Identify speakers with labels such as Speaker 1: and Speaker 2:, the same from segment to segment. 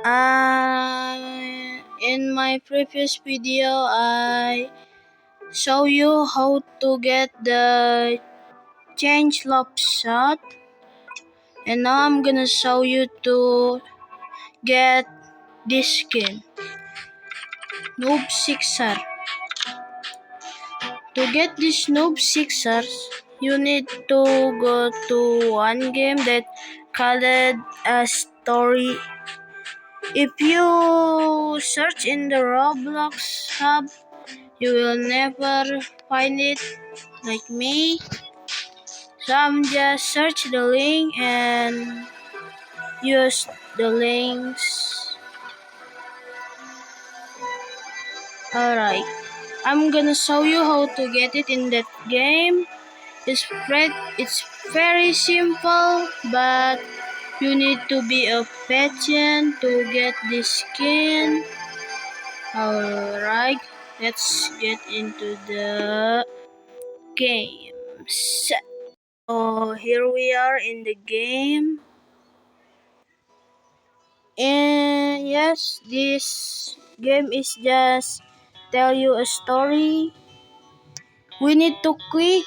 Speaker 1: In my previous video, I show you how to get the change lob shot, and now I'm gonna show you to get this skin, Noob Sixer. To get this Noob Sixers, you need to go to one game that called a story. If you search in the Roblox hub, you will never find it like me. So I'm just search the link and use the links. Alright, I'm gonna show you how to get it in that game. It's very simple, but you need to be a patient to get this skin. Alright, let's get into the game. So here we are in the game. And yes, this game is just tell you a story. We need to click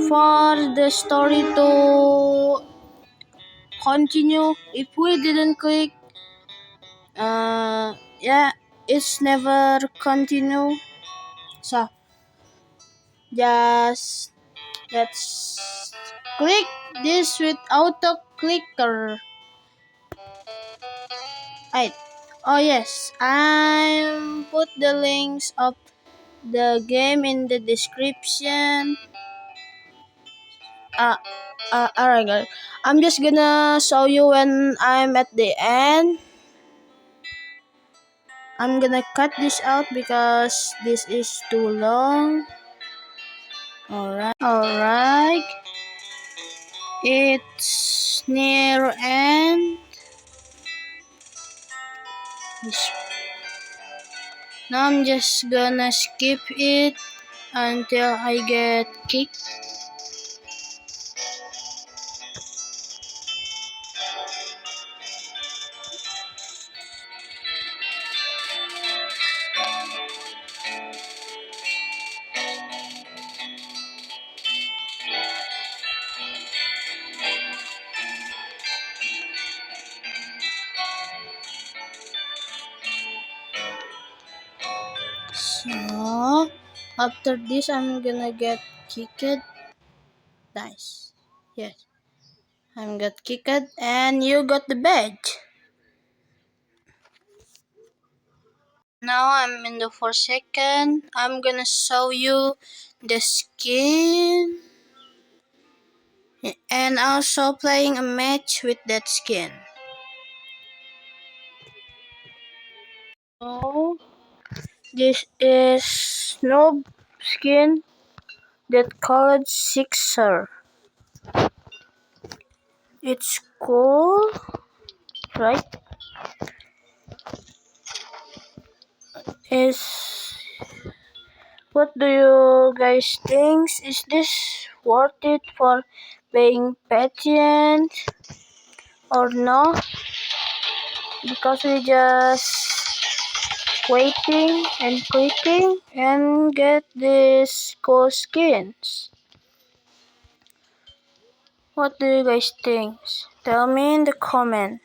Speaker 1: for the story to continue. If we didn't click, yeah, it's never continue. So just let's click this with auto clicker. Right. Oh yes, I put the links of the game in the description. Alright guys, I'm just gonna show you when I'm at the end. I'm gonna cut this out because this is too long. Alright, it's near end. Now I'm just gonna skip it until I get kicked. So after this, I'm gonna get kicked. Nice. Yes, I'm got kicked and you got the badge. Now I'm in the 4 second. I'm gonna show you the skin and also playing a match with that skin. So this is Noob skin that called Sixer. It's cool, right? What do you guys think? Is this worth it for being patient or no? Because we just waiting and clicking and get these cool skins. What do you guys think? Tell me in the comment.